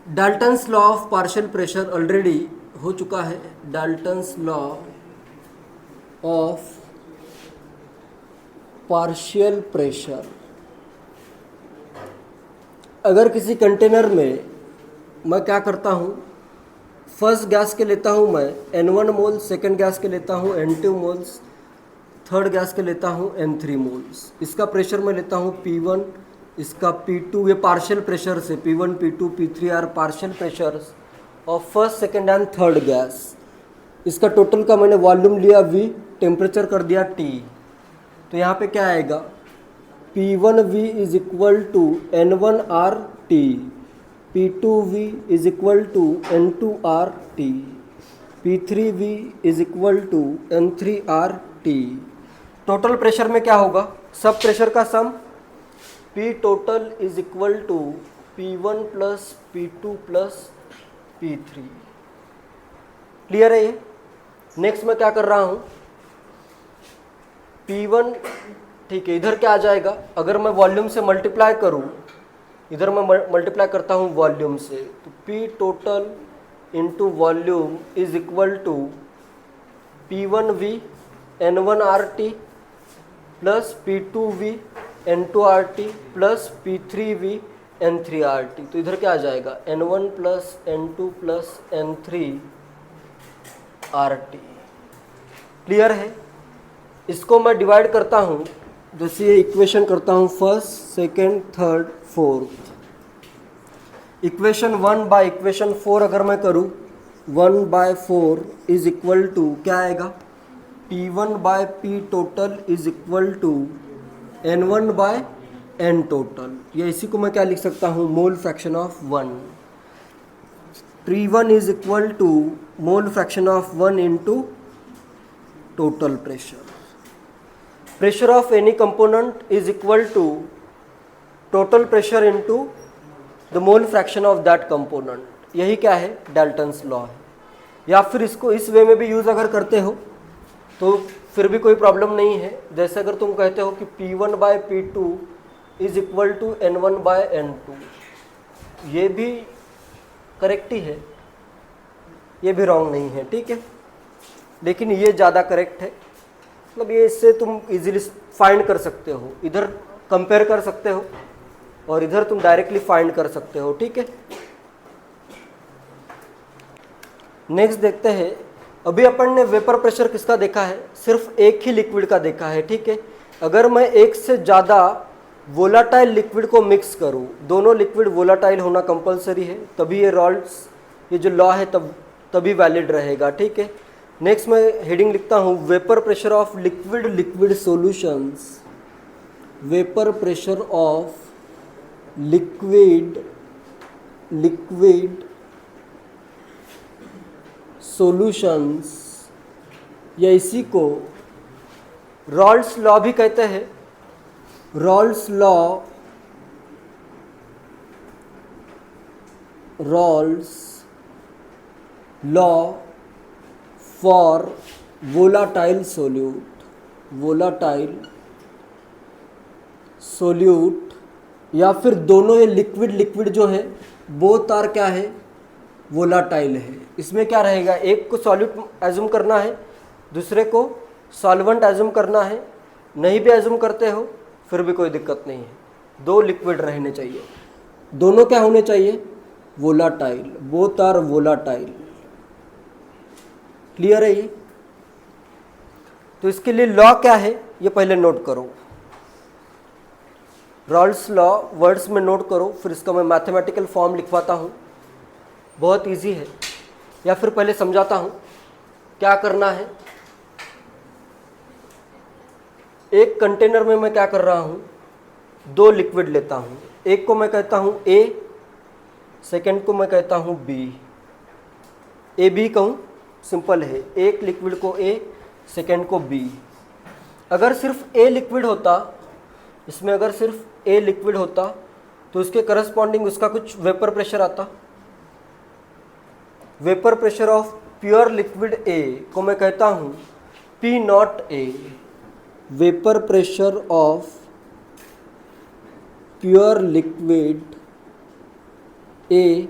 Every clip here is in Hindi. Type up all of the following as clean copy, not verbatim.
Dalton's law of partial pressure already हो चुका है। Dalton's law of partial pressure, अगर किसी कंटेनर में मैं क्या करता हूँ, फर्स्ट गैस के लेता हूँ मैं N1 मोल्स, सेकंड गैस के लेता हूँ N2 मोल्स, थर्ड गैस के लेता हूँ N3 मोल्स। इसका प्रेशर मैं लेता हूँ P1, इसका P2, ये पार्शियल प्रेशर से P1 P2 P3 are partial pressures of first second and third gas. इसका टोटल का मैंने वॉल्यूम लिया V, टेम्परेचर कर दिया T। तो यहाँ पे क्या आएगा, P1V is equal to N1RT, P2V is equal to N2RT, P3V is equal to N3RT। Total pressure में क्या होगा, सब प्रेशर का sum P total is equal to P1 plus P2 plus P3। Clear है ये। नेक्स्ट मैं क्या कर रहा हूँ, P1, ठीक है, इधर क्या आ जाएगा, अगर मैं वॉल्यूम से मल्टीप्लाई करूँ, इधर मैं मल्टीप्लाई करता हूँ वॉल्यूम से, तो P total into volume is equal to P1V N1RT plus P2V N2RT plus P3V N3RT। तो इधर क्या आ जाएगा, N1 plus N2 plus N3RT। Clear है। इसको मैं डिवाइड करता हूँ, जैसे ये इक्वेशन करता हूँ first second third fourth. Equation 1 by equation 4 अगर मैं करूँ, 1/4 इज इक्वल टू क्या आएगा, P1 by P total is equal to N1 by N total. या इसी को मैं क्या लिख सकता हूँ, mole fraction of 1। P1 is equal to mole fraction of 1 into total pressure. Pressure of any component is equal to total pressure into the mole fraction of that component. यही क्या है, डाल्टन्स लॉ है। या फिर इसको इस वे में भी यूज़ अगर करते हो तो फिर भी कोई प्रॉब्लम नहीं है। जैसे अगर तुम कहते हो कि P1 by P2 is equal to N1 by N2, ये भी करेक्ट ही है, ये भी रॉन्ग नहीं है, ठीक है, लेकिन ये ज़्यादा करेक्ट है। मतलब ये इससे तुम इजीली फाइंड कर सकते हो, इधर कंपेयर कर सकते हो और इधर तुम डायरेक्टली फाइंड कर सकते हो, ठीक है। नेक्स्ट देखते हैं, अभी अपन ने वेपर प्रेशर किसका देखा है, सिर्फ एक ही लिक्विड का देखा है, ठीक है। अगर मैं एक से ज़्यादा वोलाटाइल लिक्विड को मिक्स करूं, दोनों लिक्विड वोलाटाइल होना कंपलसरी है, तभी ये रॉल्स, ये जो लॉ है तभी वैलिड रहेगा, ठीक है। नेक्स्ट मैं हेडिंग लिखता हूँ, vapour pressure of liquid liquid solutions. Vapour pressure of liquid liquid solutions, या इसी को रॉल्स लॉ भी कहते हैं। Rawls law for volatile solute, या फिर दोनों ये लिक्विड जो है बोथ आर क्या है, वोलाटाइल है। इसमें क्या रहेगा, एक को सॉल्यूट एज्यूम करना है, दूसरे को सॉल्वेंट एज्यूम करना है। नहीं भी एज्यूम करते हो फिर भी कोई दिक्कत नहीं है, दो लिक्विड रहने चाहिए, दोनों क्या होने चाहिए, volatile, both are volatile. Clear है ये। तो इसके लिए लॉ क्या है ये पहले नोट करो, रॉल्स लॉ वर्ड्स में नोट करो, फिर इसका मैं मैथमेटिकल फॉर्म लिखवाता हूँ, बहुत इजी है। या फिर पहले समझाता हूँ क्या करना है। एक कंटेनर में मैं क्या कर रहा हूँ, दो लिक्विड लेता हूँ, एक को मैं कहता हूँ A, सेकेंड को मैं कहता हूँ B। ए बी कहूँ, सिंपल है, एक लिक्विड को A, सेकेंड को B। अगर सिर्फ A लिक्विड होता, इसमें अगर सिर्फ A लिक्विड होता तो इसके करस्पॉन्डिंग उसका कुछ वेपर प्रेशर आता। Vapour pressure of pure liquid A को मैं कहता हूँ P0A। Vapour pressure of pure liquid A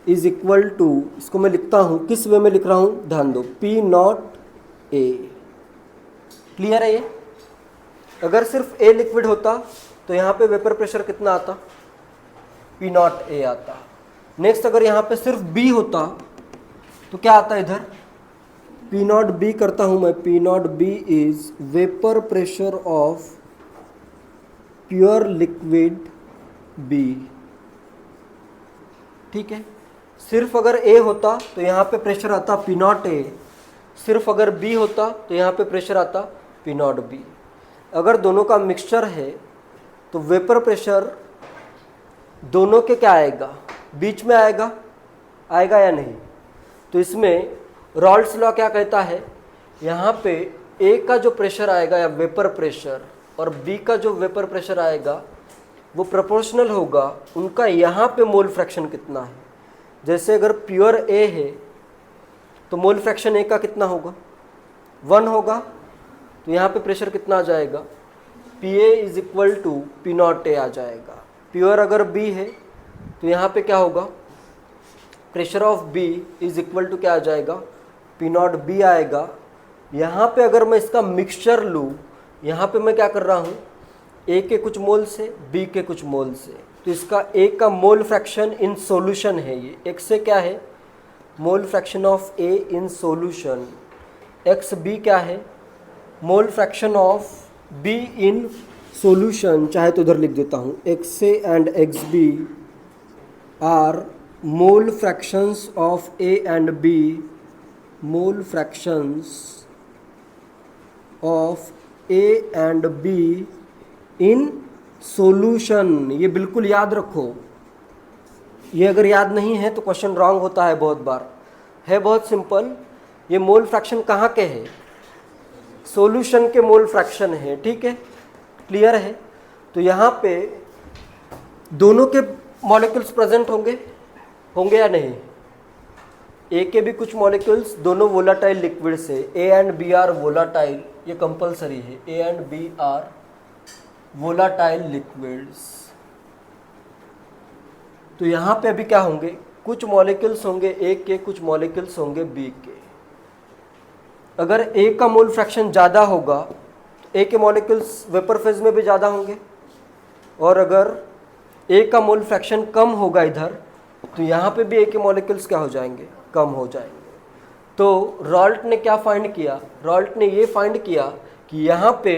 is equal to, इसको मैं लिखता हूँ, किस वे में लिख रहा हूँ, ध्यान दो, पी नॉट ए। क्लियर है ये? अगर सिर्फ ए लिक्विड होता तो यहाँ पे वेपर प्रेशर कितना आता, पी नॉट ए आता। नेक्स्ट अगर यहाँ पे सिर्फ बी होता तो क्या आता इधर, पी नॉट बी करता हूँ मैं, P naught B is vapour pressure of pure liquid B. ठीक है, सिर्फ अगर ए होता तो यहाँ पे प्रेशर आता पी नॉट ए, सिर्फ अगर बी होता तो यहाँ पे प्रेशर आता पी नॉट बी। अगर दोनों का मिक्सचर है तो वेपर प्रेशर दोनों के क्या आएगा, बीच में आएगा, आएगा या नहीं? तो इसमें रॉल्स लॉ क्या कहता है, यहाँ पे ए का जो प्रेशर आएगा या वेपर प्रेशर और बी का जो वेपर प्रेशर आएगा वो प्रोपोर्शनल होगा उनका यहाँ पे मोल फ्रैक्शन कितना है। जैसे अगर प्योर ए है तो मोल फ्रैक्शन ए का कितना होगा, 1 होगा, तो यहाँ पे प्रेशर कितना आ जाएगा, P A is equal to P naught A आ जाएगा। प्योर अगर बी है तो यहाँ पे क्या होगा, pressure of B is equal to क्या आ जाएगा, पी नॉट बी आएगा। यहाँ पे अगर मैं इसका मिक्सचर लूँ, यहाँ पे मैं क्या कर रहा हूँ, ए के कुछ मोल से बी के कुछ मोल से, तो इसका ए का मोल फ्रैक्शन इन सॉल्यूशन है, ये एक्स से क्या है, mole fraction of A in solution, X B क्या है, mole fraction of B in solution, चाहे तो उधर लिख देता हूँ, X A and X B are mole fractions of A and B, mole fractions of A and B in solution. ये बिल्कुल याद रखो, ये अगर याद नहीं है तो क्वेश्चन रॉन्ग होता है बहुत बार, है बहुत सिंपल। ये मोल फ्रैक्शन कहाँ के है, सॉल्यूशन के मोल फ्रैक्शन है, ठीक है, क्लियर है? तो यहाँ पे दोनों के मॉलिक्यूल्स प्रेजेंट होंगे, होंगे या नहीं, ए के भी कुछ मॉलिक्यूल्स, दोनों वोलाटाइल लिक्विड से, A and B are volatile, ये कंपलसरी है, A and B are volatile liquids. तो यहाँ पे अभी क्या होंगे, कुछ मॉलिक्यूल्स होंगे ए के, कुछ मॉलिक्यूल्स होंगे बी के। अगर ए का मोल फ्रैक्शन ज़्यादा होगा तो ए के मॉलिक्यूल्स वेपर फेज में भी ज़्यादा होंगे, और अगर ए का मोल फ्रैक्शन कम होगा इधर तो यहाँ पे भी ए के मॉलिक्यूल्स क्या हो जाएंगे, कम हो जाएंगे। तो रॉल्ट ने क्या फाइंड किया, रॉल्ट ने ये फाइंड किया कि यहाँ पे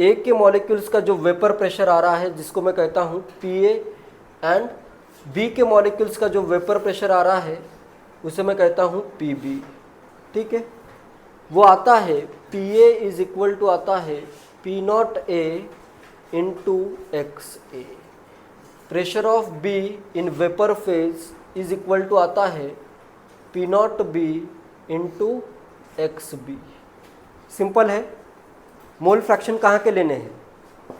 ए के मॉलिक्यूल्स का जो वेपर प्रेशर आ रहा है, जिसको मैं कहता हूँ पी ए, एंड बी के मॉलिक्यूल्स का जो वेपर प्रेशर आ रहा है उसे मैं कहता हूँ पी बी, ठीक है, वो आता है P A is equal to आता है P naught A into X A. Pressure of B in vapour phase is equal to आता है P naught B into X B. Simple है। मोल फ्रैक्शन कहाँ के लेने हैं,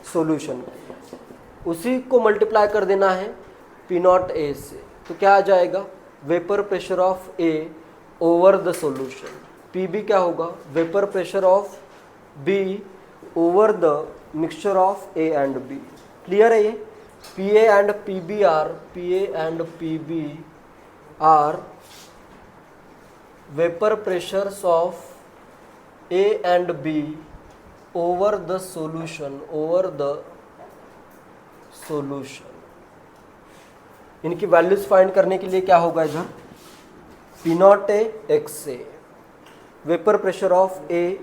सॉल्यूशन के, उसी को मल्टीप्लाई कर देना है पी नॉट ए से, तो क्या आ जाएगा, vapour pressure of A over the solution. P B क्या होगा, vapour pressure of B over the mixture of A and B. Clear है ये? P A and P B are, P A and P B are vapour pressures of A and B over the solution, over the solution. इनकी वैल्यूज फाइंड करने के लिए क्या होगा, इधर P naught A X A, vapour pressure of ए,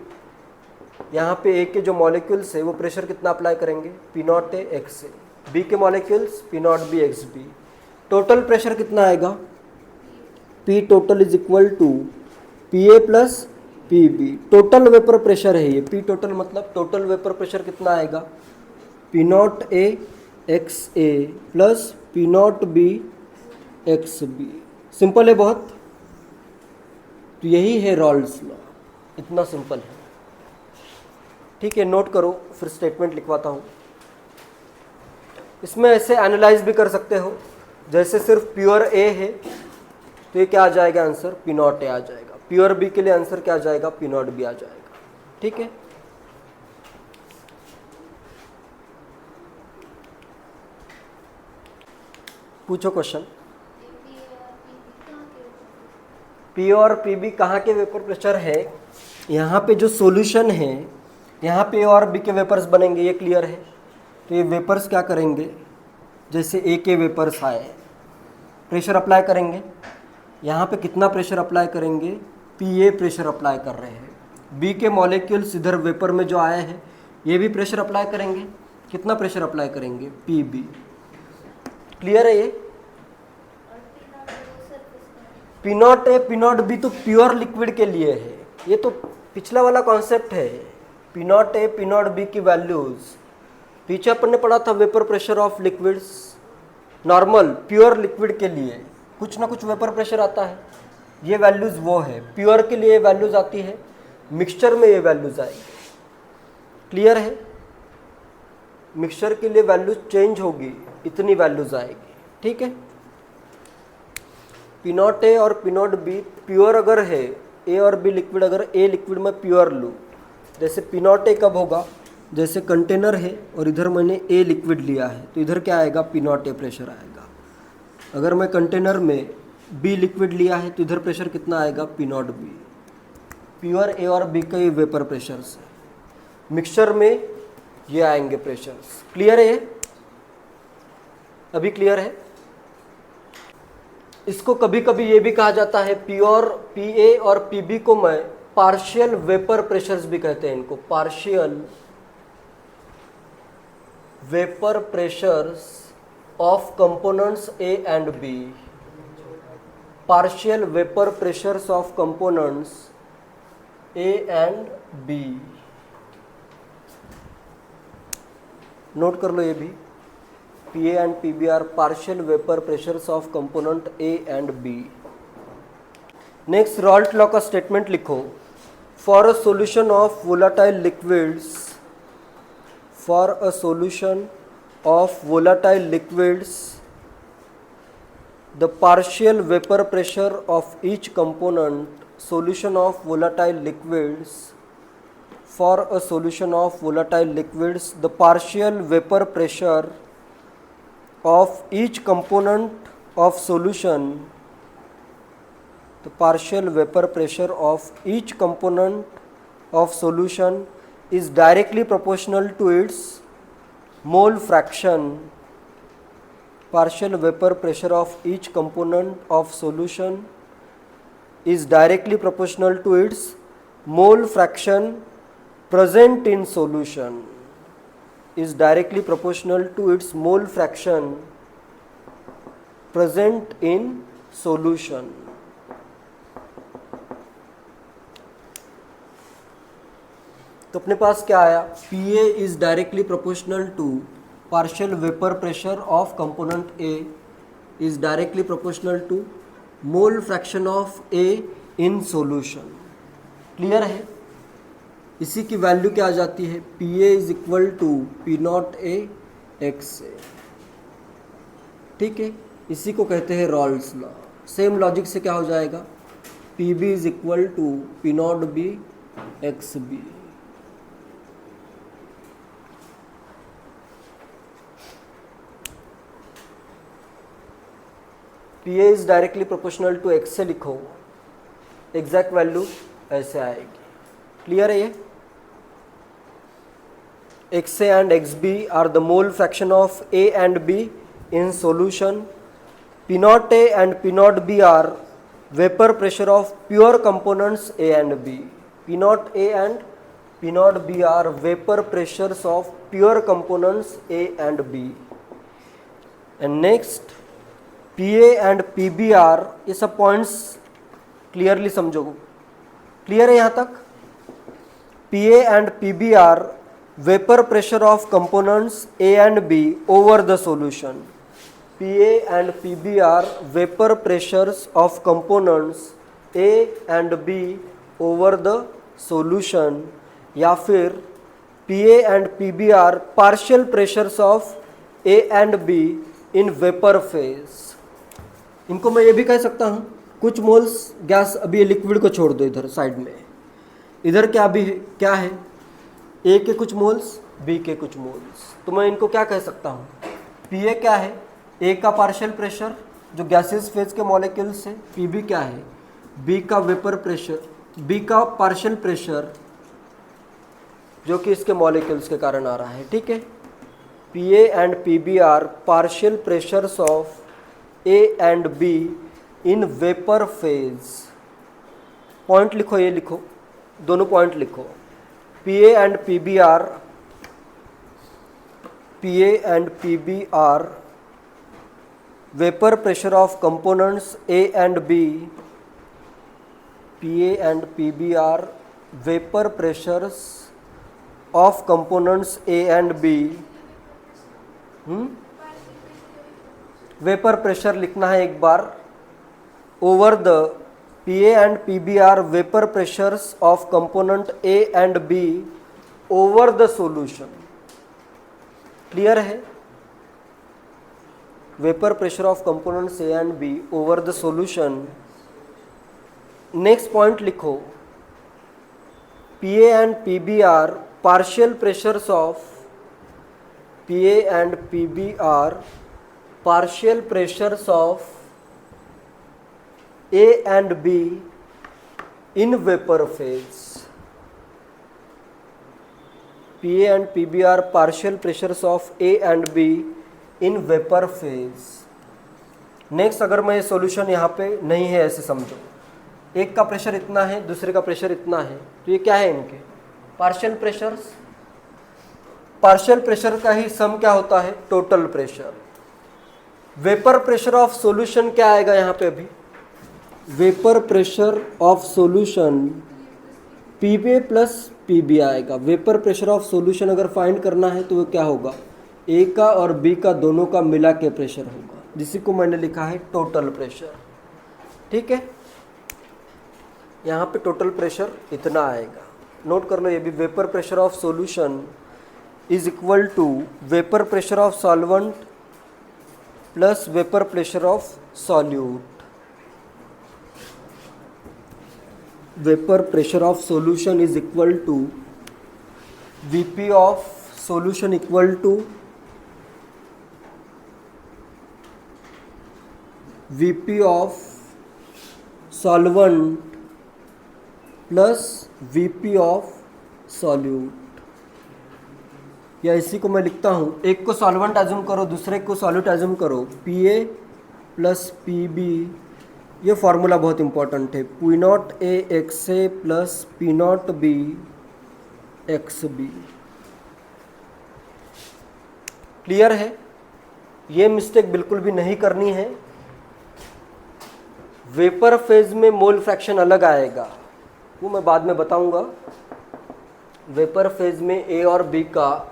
यहाँ पे ए के जो मॉलिक्यूल्स है वो प्रेशर कितना अप्लाई करेंगे, P naught A X A, B के molecules P naught B X B. Total pressure कितना आएगा, P total is equal to P A plus P B. Total vapour pressure है ये, पी टोटल मतलब टोटल वेपर प्रेशर कितना आएगा, P naught A X A plus P naught B X B. Simple है बहुत। तो यही है रॉल्स लॉ, इतना सिंपल है, ठीक है। नोट करो, फिर स्टेटमेंट लिखवाता हूँ। इसमें ऐसे एनालाइज भी कर सकते हो, जैसे सिर्फ प्योर ए है तो ये क्या आ जाएगा आंसर, पी नॉट ए आ जाएगा। प्योर बी के लिए आंसर क्या आ जाएगा, पी नॉट बी आ जाएगा, ठीक है। पूछो क्वेश्चन। पी और पी बी कहाँ के वेपर प्रेशर है, यहाँ पे जो सॉल्यूशन है यहाँ पे ए और बी के वेपर्स बनेंगे, ये क्लियर है। तो ये वेपर्स क्या करेंगे, जैसे ए के वेपर्स आए, प्रेशर अप्लाई करेंगे, यहाँ पे कितना प्रेशर अप्लाई करेंगे, पी ए प्रेशर अप्लाई कर रहे हैं। बी के मॉलिक्यूल्स इधर वेपर में जो आए हैं ये भी प्रेशर अप्लाई करेंगे, कितना प्रेशर अप्लाई करेंगे, पी बी। क्लियर है ये। पी नॉट ए पी नॉट बी तो प्योर लिक्विड के लिए है, ये तो पिछला वाला कॉन्सेप्ट है। पी नॉट ए पी नॉट बी की वैल्यूज पीछे अपन ने पढ़ा था, vapour pressure of liquids. Normal pure liquid के लिए कुछ ना कुछ वेपर प्रेशर आता है, ये वैल्यूज वो है। प्योर के लिए वैल्यूज आती है, मिक्सचर में ये वैल्यूज आएगी। क्लियर है। मिक्सचर के लिए वैल्यूज चेंज होगी, इतनी वैल्यूज आएगी। ठीक है। पी नॉट ए और पी नॉट बी प्योर अगर है, ए और बी लिक्विड, अगर ए लिक्विड में प्योर लूँ, जैसे पी नॉट ए कब होगा, जैसे कंटेनर है और इधर मैंने ए लिक्विड लिया है तो इधर क्या आएगा, पी नॉट ए प्रेशर आएगा। अगर मैं कंटेनर में बी लिक्विड लिया है तो इधर प्रेशर कितना आएगा, पी नॉट बी। प्योर ए और बी का ये वेपर प्रेशर्स है, मिक्सचर में ये आएंगे प्रेशर्स। क्लियर है ये, अभी क्लियर है। इसको कभी कभी ये भी कहा जाता है, पी ए और पी बी को मैं पार्शियल वेपर प्रेशर्स भी कहते हैं इनको, partial vapour pressures of components A and B. Partial vapour pressures of components A and B, note कर लो ये भी। P A and P B are partial vapour pressures of component A and B. Next, Raoult law का स्टेटमेंट लिखो। For a solution of volatile liquids, for a solution of volatile liquids, the partial vapour pressure of each component, solution of volatile liquids, for a solution of volatile liquids, the partial vapor pressure of each component of solution, the partial vapor pressure of each component of solution is directly proportional to its mole fraction. Partial vapor pressure of each component of solution is directly proportional to its mole fraction present in solution, is directly proportional to its mole fraction present in solution. तो अपने पास क्या आया, P A is directly proportional to partial vapour pressure of component A is directly proportional to mole fraction of A in solution. Clear है। इसी की वैल्यू क्या आ जाती है, P A is equal to P naught A X A. ठीक है, इसी को कहते हैं रॉल्स लॉ। सेम लॉजिक से क्या हो जाएगा, P B is equal to P naught B X B. P A is directly proportional to X से लिखो, एग्जैक्ट वैल्यू ऐसे आएगी। क्लियर है ये। X A and X B are the mole fraction of A and B in solution. P naught A and P naught B are vapour pressure of pure components A and B. P naught A and P naught B are vapour pressures of pure components A and B. And next, P A and P B are, ये सब पॉइंट्स क्लियरली समझो। क्लियर है यहाँ तक। P A and P B are vapour pressure of components A and B over the solution. P A and P B are vapour pressures of components A and B over the solution, या फिर P A and P B are partial pressures of A and B in vapour phase. इनको मैं ये भी कह सकता हूँ, कुछ मोल्स गैस, अभी ये लिक्विड को छोड़ दो इधर साइड में, इधर क्या भी क्या है, ए के कुछ मोल्स, बी के कुछ मोल्स, तो मैं इनको क्या कह सकता हूँ, पी ए क्या है, ए का पार्शियल प्रेशर जो गैसेस फेज के मॉलिक्यूल्स है, पी बी क्या है, बी का वेपर प्रेशर, बी का पार्शियल प्रेशर जो कि इसके मॉलिक्यूल्स के कारण आ रहा है, ठीक है। P A and P B are partial pressures of A and B in vapour phase. Point लिखो, ये लिखो, दोनों पॉइंट लिखो। P A and P B are, P A and P B are vapour pressure of components A and B, P A and P B are vapour pressures of components A and B. Vapour pressure लिखना है एक बार, over the P A and P B are vapour pressures of component A and B over the solution. Clear है? Vapour pressure of components A and B over the solution. Next point लिखो, P A and P B are partial pressures of, P A and P B are partial pressures of A and B in vapour phase. P A and P B are partial pressures of A and B in vapour phase. Next, अगर मैं ये सॉल्यूशन यहाँ पे नहीं है ऐसे समझो, एक का प्रेशर इतना है, दूसरे का प्रेशर इतना है, तो ये क्या है इनके पार्शियल प्रेशर्स। पार्शियल प्रेशर का ही सम क्या होता है? Total pressure. Vapour pressure of solution क्या आएगा यहाँ पे? अभी vapour pressure of solution P B plus P B आएगा। वेपर प्रेशर ऑफ सॉल्यूशन अगर फाइंड करना है तो वो क्या होगा? ए का और बी का दोनों का मिला के प्रेशर होगा, जिसी को मैंने लिखा है टोटल प्रेशर। ठीक है, यहाँ पे टोटल प्रेशर इतना आएगा, नोट कर लो ये भी। Vapour pressure of solution is equal to vapour pressure of solvent plus vapour pressure of solute. Vapour pressure of solution is equal to VP of solution equal to VP of solvent plus VP of solute. या इसी को मैं लिखता हूँ, एक को सॉल्वेंट एज्यूम करो, दूसरे को सॉल्यूट एज्यूम करो, P A plus P B. ये फार्मूला बहुत इंपॉर्टेंट है, P naught A X A plus P naught B X B. Clear है? ये मिस्टेक बिल्कुल भी नहीं करनी है। वेपर फेज में मोल फ्रैक्शन अलग आएगा, वो मैं बाद में बताऊंगा। वेपर फेज में ए और बी का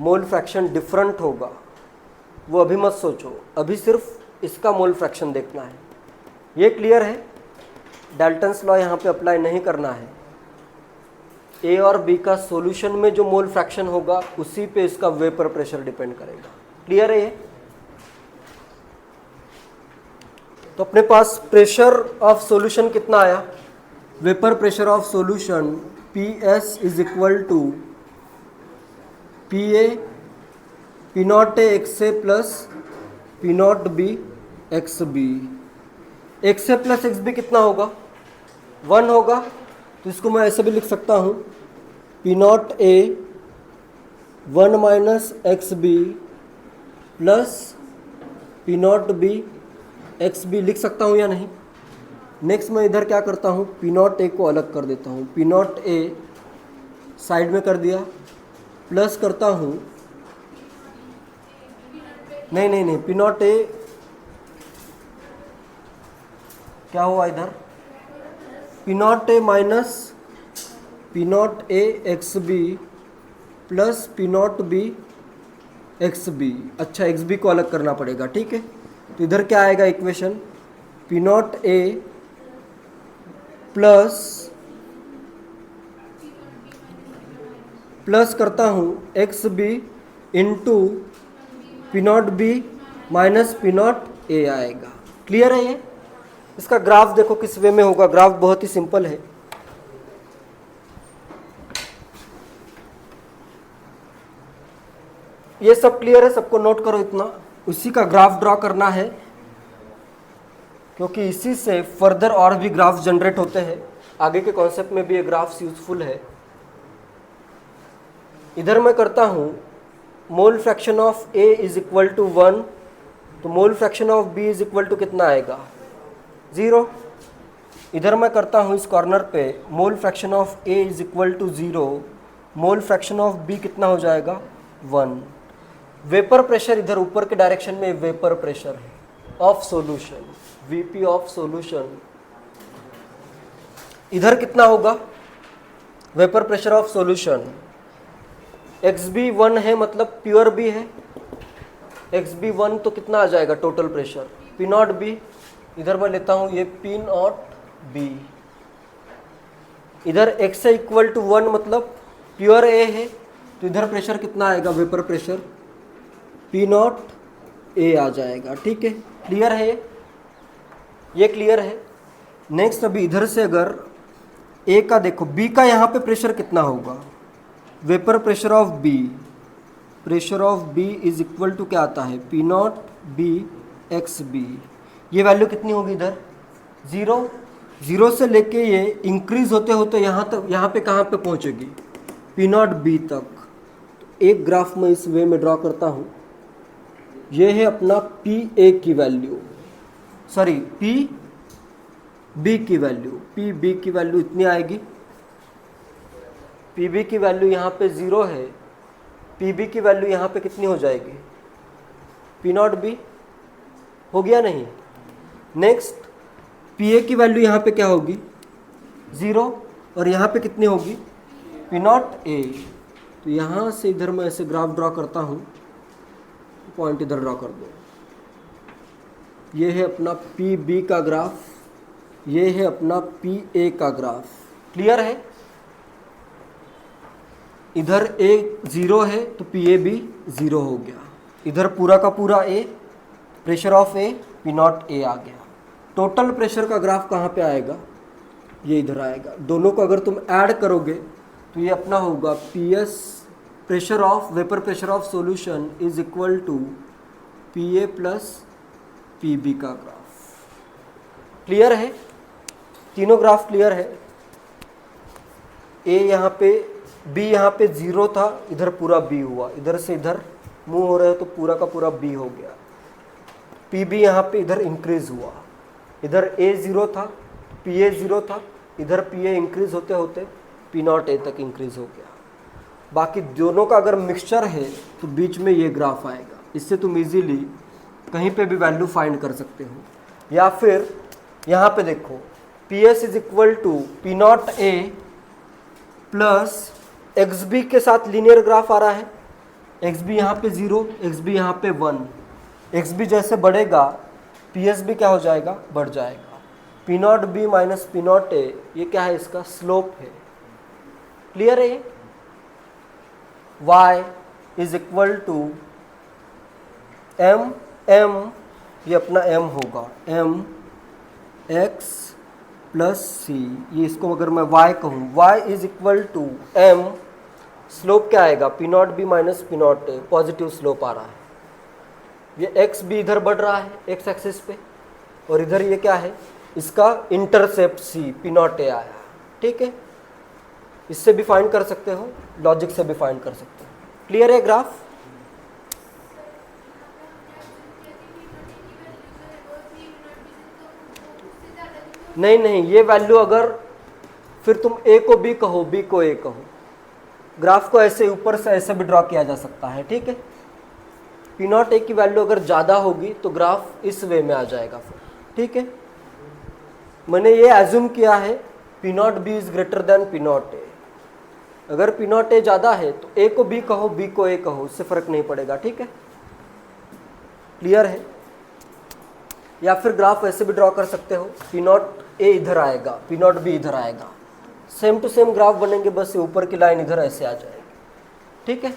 मोल फ्रैक्शन डिफरेंट होगा, वो अभी मत सोचो, अभी सिर्फ इसका मोल फ्रैक्शन देखना है। ये क्लियर है? डाल्टन्स लॉ यहाँ पे अप्लाई नहीं करना है। ए और बी का सॉल्यूशन में जो मोल फ्रैक्शन होगा उसी पे इसका वेपर प्रेशर डिपेंड करेगा। क्लियर है ये? तो अपने पास प्रेशर ऑफ सॉल्यूशन कितना आया? Vapour pressure of solution P S is equal to P A P naught A X A plus P naught B X B. X A plus X B कितना होगा? 1 होगा, तो इसको मैं ऐसे भी लिख सकता हूँ, P naught A 1 minus X B plus P naught B X B. लिख सकता हूँ या नहीं? नेक्स्ट मैं इधर क्या करता हूँ, पी नॉट ए को अलग कर देता हूँ, पी नॉट ए साइड में कर दिया, प्लस करता हूँ, नहीं, पी नॉट ए क्या हुआ इधर, P naught A minus P naught A X B plus P naught B X B. अच्छा, एक्स बी को अलग करना पड़ेगा, ठीक है। तो इधर क्या आएगा equation, P naught A plus करता हूँ X B into P naught B minus P naught A आएगा। क्लियर है ये? इसका ग्राफ देखो किस वे में होगा, ग्राफ बहुत ही सिंपल है। ये सब क्लियर है? सबको नोट करो इतना, उसी का ग्राफ ड्रॉ करना है। क्योंकि इसी से फर्दर और भी ग्राफ जनरेट होते हैं। आगे के कॉन्सेप्ट में भी ये ग्राफ्स यूजफुल है। इधर मैं करता हूँ mole fraction of A is equal to 1, तो mole fraction of B is equal to कितना आएगा 0। इधर मैं करता हूँ इस कॉर्नर पे mole fraction of A is equal to 0, mole fraction of B कितना हो जाएगा 1। वेपर प्रेशर इधर ऊपर के डायरेक्शन में वेपर प्रेशर है of solution, VP of solution. इधर कितना होगा vapour pressure of solution, XB 1 है मतलब प्योर बी है, XB 1 तो कितना आ जाएगा total pressure P not be. इधर मैं लेता हूँ ये P नॉट बी। इधर x से इक्वल टू 1 मतलब प्योर A है, तो इधर प्रेशर कितना आएगा vapour pressure P naught A आ जाएगा। ठीक है, क्लियर है ये क्लियर है। नेक्स्ट अभी इधर से अगर A का देखो, B का यहाँ पे प्रेशर कितना होगा vapour pressure of B, pressure of B is equal to क्या आता है P naught B X B. ये वैल्यू कितनी होगी इधर 0, 0 से लेके ये इंक्रीज होते होते यहाँ तक, यहाँ पे कहाँ पे पहुँचेगी P नॉट B तक। तो एक ग्राफ मैं इस वे में ड्रॉ करता हूँ। ये है अपना PA की वैल्यू, सॉरी PB की वैल्यू, PB की वैल्यू इतनी आएगी। PB की वैल्यू यहाँ पे 0 है, PB की वैल्यू यहाँ पे कितनी हो जाएगी P नॉट B, हो गया नहीं। नेक्स्ट PA की वैल्यू यहाँ पे क्या होगी 0 और यहाँ पे कितनी होगी P नॉट A। तो यहाँ से इधर मैं ऐसे ग्राफ ड्रॉ करता हूँ, पॉइंट इधर ड्रॉ कर दो। ये है अपना PB का ग्राफ, ये है अपना PA का ग्राफ। क्लियर है, इधर A 0 है तो PA भी 0 हो गया। इधर पूरा का पूरा A, pressure of A P naught A आ गया। टोटल प्रेशर का ग्राफ कहाँ पे आएगा, ये इधर आएगा। दोनों को अगर तुम ऐड करोगे तो ये अपना होगा PS pressure of vapour pressure of solution is equal to PA plus PB का ग्राफ। क्लियर है, तीनों ग्राफ क्लियर है। A यहाँ पे, B यहाँ पे 0 था, इधर पूरा B हुआ, इधर से इधर मूव हो रहे हो तो पूरा का पूरा B हो गया। PB यहाँ पे इधर इंक्रीज हुआ, इधर A 0 था, PA 0 था, इधर PA इंक्रीज होते होते P नॉट A तक इंक्रीज हो गया। बाकी दोनों का अगर मिक्सचर है तो बीच में ये ग्राफ आएगा। इससे तुम इजीली कहीं पे भी वैल्यू फाइंड कर सकते हो। या फिर यहाँ पे देखो PS is equal to P naught A plus XB के साथ लीनियर ग्राफ आ रहा है। XB यहाँ पे 0, XB यहाँ पे 1। XB जैसे बढ़ेगा PS भी क्या हो जाएगा, बढ़ जाएगा। P naught B minus P naught A, ये क्या है, इसका स्लोप है। क्लियर है। Y is equal to M, ये अपना M होगा, M X प्लस C। ये इसको अगर मैं Y कहूँ, Y is equal to M, slope क्या आएगा P naught B minus P naught A, positive slope आ रहा है। ये X भी इधर बढ़ रहा है X एक्सिस पे, और इधर ये क्या है, इसका intercept C P naught A आया। ठीक है, इससे भी फाइंड कर सकते हो, लॉजिक से भी फाइंड कर सकते हो। क्लियर है ग्राफ। नहीं, ये वैल्यू अगर फिर तुम A को B कहो, B को A कहो, ग्राफ को ऐसे ऊपर से ऐसे भी ड्रॉ किया जा सकता है। ठीक है, P नॉट A की वैल्यू अगर ज़्यादा होगी तो ग्राफ इस वे में आ जाएगा फिर। ठीक है, मैंने ये एज्यूम किया है P naught B is greater than P naught A। अगर P नॉट A ज़्यादा है तो A को B कहो, B को A कहो, उससे फ़र्क नहीं पड़ेगा। ठीक है, क्लियर है। या फिर ग्राफ ऐसे भी ड्रॉ कर सकते हो, P नॉट A इधर आएगा, P नॉट B इधर आएगा, सेम टू सेम ग्राफ बनेंगे, बस ऊपर की लाइन इधर ऐसे आ जाएगी। ठीक है।